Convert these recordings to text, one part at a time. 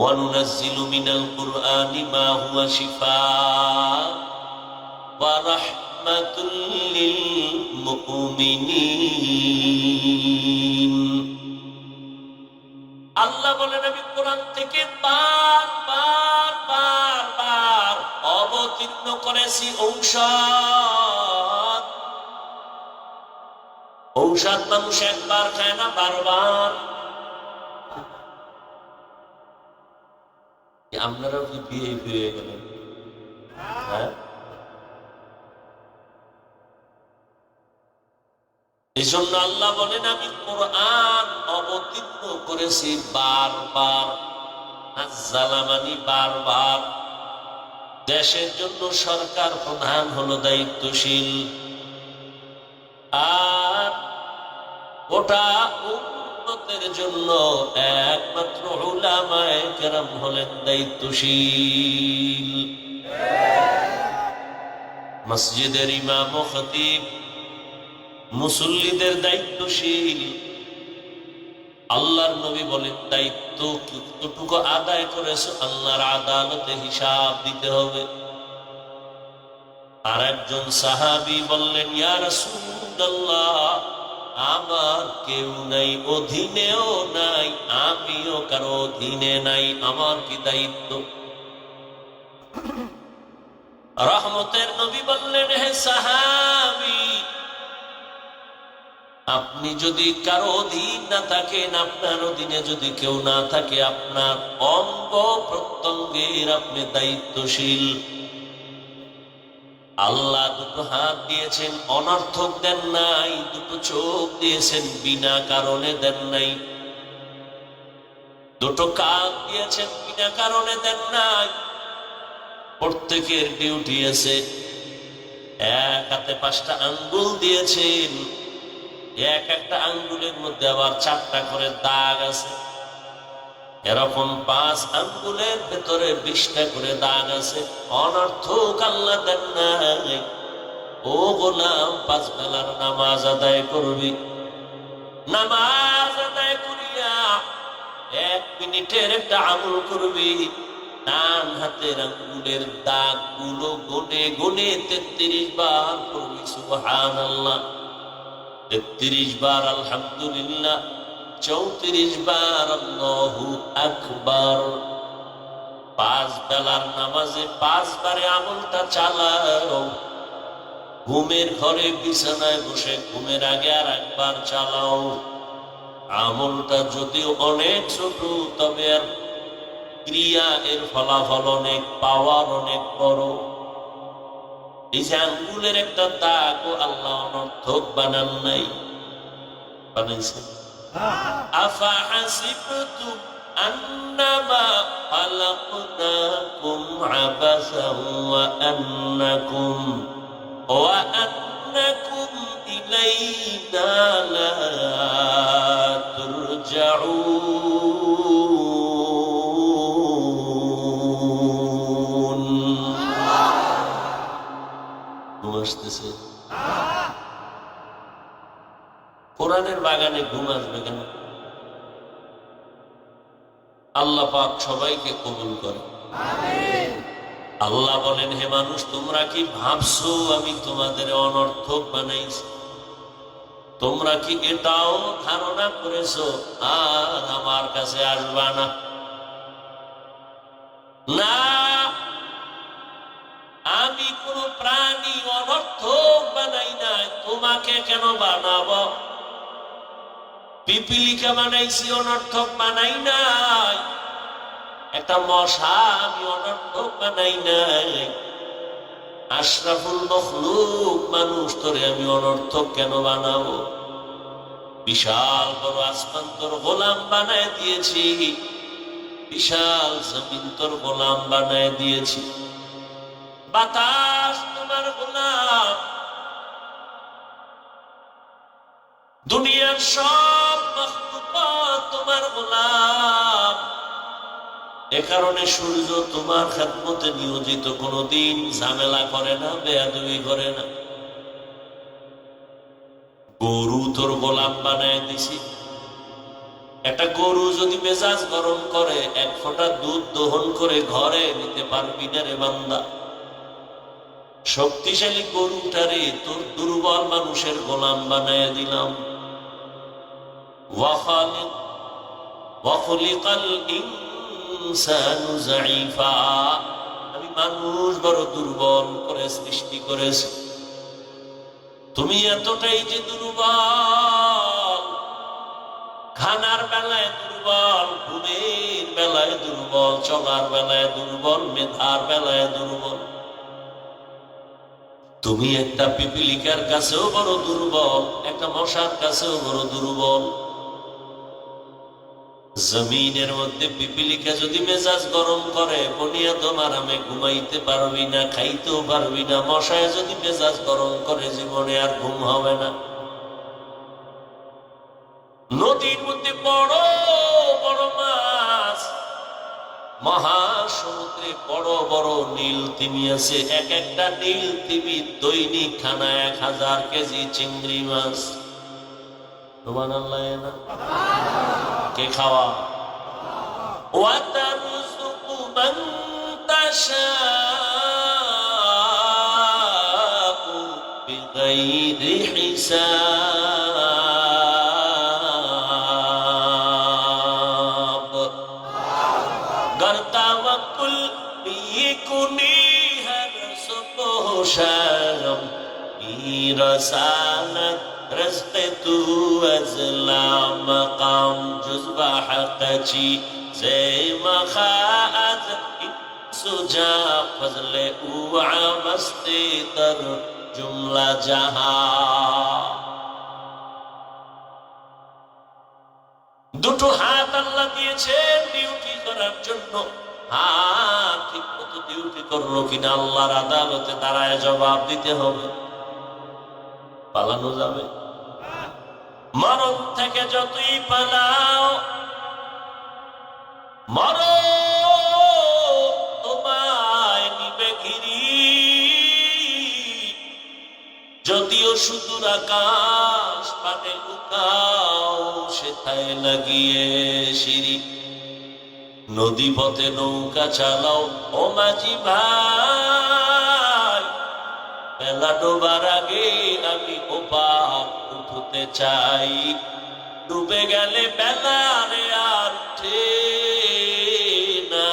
وَنُنَزِّلُ مِنَ الْقُرْآنِ مَا هُوَ شِفَاءٌ وَرَحْمَةٌ لِّلْمُؤْمِنِينَ। আল্লাহ বলেন, আমি কোরআন থেকে বার অবতীর্ণ করেছি ঔষধ। ঔষধ মানুষ একবার খায় না, বারবার। আপনারাও কি বিয়ে ফিরে গেলেন? হ্যাঁ, এই জন্য আল্লাহ বলেন, আমি কোরআন অবতীর্ণ করেছি বারবার। নাজ্জালামানি বারবার। দেশের জন্য সরকার প্রধান হলো দায়িত্বশীল, আর গোটা উম্মতের জন্য একমাত্র উলামায়ে কেরাম হলেন দায়িত্বশীল। মসজিদের ইমাম ও খতিব মুসল্লিদের দায়িত্বশীল। আল্লাহর নবী বলেন, দায়িত্ব কতটুকু আদায় করেছো আল্লাহর আদালতে হিসাব দিতে হবে। আর একজন সাহাবী বললেন, ইয়া রাসূলুল্লাহ, আমার কেউ নাই, অধীনেও নাই, আমিও কারো অধীনে নাই, আমার কি দায়িত্ব? রহমতের নবী বললেন, হে সাহাবী, আপনি যদি কারো অধীন না থাকেন, আপনার অধীনে যদি কেউ না থাকে, আপনার অঙ্গ প্রত্যঙ্গের আপনি দায়িত্বশীল। আল্লাহ দুটো হাত দিয়েছেন, অনর্থক দেন নাই। দুটো চোখ দিয়েছেন, বিনা কারণে দেন নাই। দুটো কান দিয়েছেন, বিনা কারণে দেন নাই। প্রত্যেকের ডিউটি আছে। এক হাতে 5টা আঙ্গুল দিয়েছেন, এক একটা আঙ্গুলের মধ্যে আবার 4টা করে দাগ আছে। এরকম 5 আঙ্গুলের ভেতরে 20টা করে দাগ আছে। অনর্থক আল্লাহ দেন নাই। ও গোলাম, 5 বেলার নামাজ আদায় করবি। নামাজ আদায় করিয়া 1 মিনিটের একটা আমল করবি। ডান হাতের আঙ্গুলের দাগ গুলো গুনে গুনে 33 বার করবি সুবহানাল্লাহ, 33 বার আলহামদুলিল্লাহ, 34 বার আল্লাহু আকবার। 5 বেলার নামাজে 5 বারে আমলটা চালাও। ঘুমের ঘরে বিছানায় বসে ঘুমের আগে আর একবার চালাও। আমলটা যদিও অনেক ছোট, তবে আর ক্রিয়া, এর ফলাফল অনেক, পাওয়ার অনেক বড়। এই যে আঙ্গুলের একটা দাগ, আল্লাহ অনর্থক বানান নাই, বানাইছে। আফা হাসিবতুম আন্নামা খালাকনাকুম আবাসান ওয়া আন্নাকুম ইলাইনা লা তুরজাউন। ঘুম আসতেছে? কোরআনের বাগানে ঘুম আসবে কেন? আল্লাহ পাক সবাইকে কবুল করে। আল্লাহ বলেন, হে মানুষ, তোমরা কি ভাবছো আমি তোমাদের অনর্থক বানাইছি? তোমরা কি এটাও ধারণা করেছো আর আমার কাছে আসবা না? না, আমি কোন প্রাণী অনর্থক বানাই নাই। তোমাকে কেন বানাবো? পিপিলিকা বানাইছি, অনর্থক বানাই নাই। একটা মশা আমি অনর্থক বানাই নাই। আশরাফুল মখলুক মানুষ, তোরে আমি অনর্থক কেন বানাবো? বিশাল বড় আসমান তোর গোলাম বানায় দিয়েছি, বিশাল জমিন তোর গোলাম বানায় দিয়েছি। বাতাস তোমার গোলাম, দুনিয়ার সব মাখলুকাত তোমার গোলাম। এ কারণে সূর্য তোমার খেদমতে নিয়োজিত, কোনোদিন ঝামেলা করে না, বেয়াদবি করে না। গরু তোর গোলাম বানায় দিছি, একটা গরু যদি মেজাজ গরম করে, এক ফোঁটা দুধ দহন করে ঘরে নিতে পারবি না রে বান্দা। শক্তিশালী গরুটারে তোর দুর্বল মানুষের গোলাম বানায় দিলাম। আমি মানুষ বড় দুর্বল করে সৃষ্টি করেছি। তুমি এতটাই যে দুর্বল, খানার বেলায় দুর্বল, ঘুমের বেলায় দুর্বল, চলার বেলায় দুর্বল, মেধার বেলায় দুর্বল। তুমি একটা পিপিলিকার কাছেও বড় দুর্বল, একটা মশার কাছেও বড় দুর্বল। জমিনের মধ্যে পিপিলিকা যদি মেজাজ গরম করে, বনিয়াদম আরামে ঘুমাইতে পারবি না, খাইতেও পারবি না। মশায় যদি মেজাজ গরম করে, জীবনে আর ঘুম হবে না। নদীর মধ্যে বড় বড় মাছ, মহাসমুদ্রে বড় বড় নীল তিমি আছে। এক একটা নীল তিমি দৈনিক খানা 1000 কেজি চিংড়ি মাছ। সুবহানাল্লাহ। না কে খাওয়া? ওয়াতারযুকু মান তাশাউ বিগাইরি হিসাব। গরতা ওয়াকুল বিকুনি হর সুবহ শাম মিরসানাত رزق تو ازلا مقام جزبہ حقچی زی مخاعد سجا فضل اوعا مستی تر جملہ جہاں। দুটো হাত আল্লাহ দিয়েছেন ডিউটি করার জন্য। হাত ঠিক মতো ডিউটি করলো কিনা আল্লাহর আদালতে দাঁড়ায় জবাব দিতে হবে। পালানো যাবে? মরণ থেকে যতই পালাও, মরণ তোমায় নিবে ঘিরি। যদিও সুদূর আকাশ পানে লুকাও, সেথায় লাগিয়ে সিঁড়ি। নদী পথে নৌকা চালাও ও মাঝি ভাই, বেলা ডোবার আগে আমি ওপার উঠতে চাই। ডুবে গেলে বেলা রে আর উঠে না,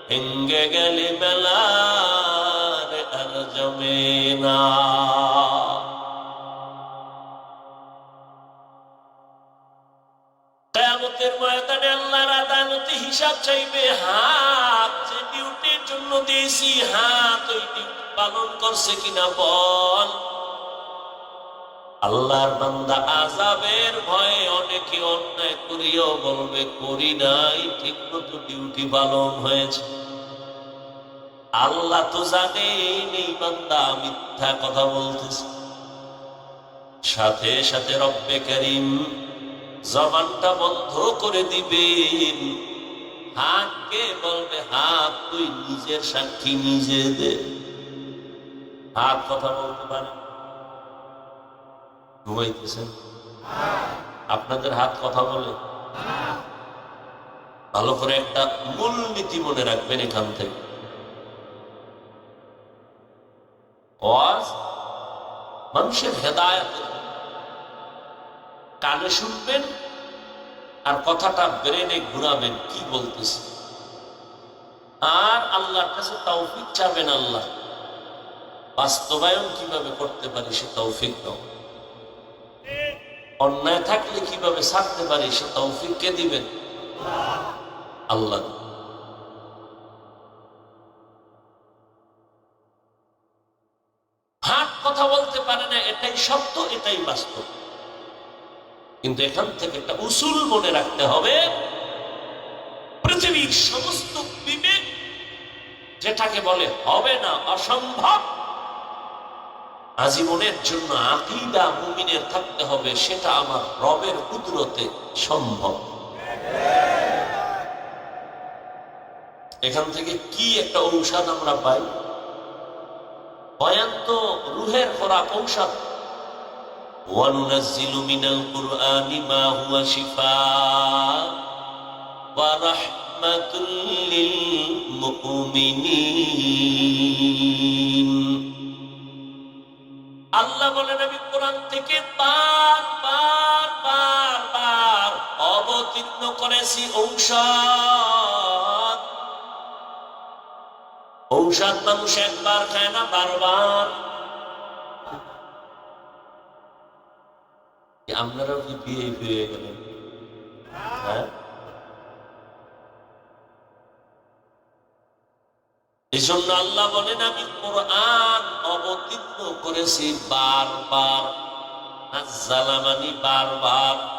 ভেঙ্গে গেলে বেলা রে আর জমে না। কিয়ামতের ময়দানে আল্লাহর আদালতে হিসাব চাইবে। হাত যে ডিউটির জন্য দিয়েছি, হাত ওই ডিউটি পালন করছে কিনা বল। আল্লাহর বান্দা আযাবের ভয়ে অনেকে অন্যায় করিও বলবে করি নাই, ঠিক মতো ডিউটি পালন হয়েছে। আল্লাহ তো জানেন এই বান্দা মিথ্যা কথা বলতেছে। সাথে সাথে রব্বে কারীম জবানটা বন্ধ করে দিবেন। হাতকে বলবে, হাত তুই নিজের সাক্ষী নিজে দে। হাত কথা বলতে পারে? ঘুমাইতেছেন? আপনাদের হাত কথা বলে? ভালো করে একটা মূলনীতি মনে রাখবেন এখান থেকে। ওয়াজ মানুষের হেদায়েত, কানে শুনবেন আর কথাটা ব্রেনে ঘুরাবেন কি বলতেছে, আর আল্লাহর কাছে তৌফিক চাবেন। আল্লাহ বাস্তবায়ন কিভাবে করতে পারি সে তৌফিক দাও। অন্যায় থাকলে কিভাবে ছাড়তে পারি সে তৌফিক কে দিবেন? আল্লাহ। হাত কথা বলতে পারে না, এটাই সত্য, এটাই বাস্তব। কিন্তু এখান থেকে একটা উসুল মনে রাখতে হবে। পৃথিবীর সমস্ত বিবেক যেটাকে বলে হবে না, অসম্ভব, আজীবনের জন্য আকীদা মুমিনের থাকতে হবে সেটা আমার রবের কুদরতে সম্ভব। এখান থেকে কি একটা ঔষধ আমরা পাই? বয়ান তো রুহের খোরাক, ঔষধ। وَنُنَزِّلُ مِنَ الْقُرْآنِ مَا هُوَ شِفَاءٌ وَرَحْمَةٌ لِّلْمُؤْمِنِينَ। আল্লাহ বলেন আমি কোরআন থেকে বার অবতীর্ণ করেছি ঔষধ। ঔষধ মানুষ একবার খায় না, বারবার। আপনারাও কি বিয়ে ফিরে গেলেন? হ্যাঁ, এই জন্য আল্লাহ বলেন আমি কোরআন অবতীর্ণ করেছি বারবার। নাজ্জালা মানে বারবার।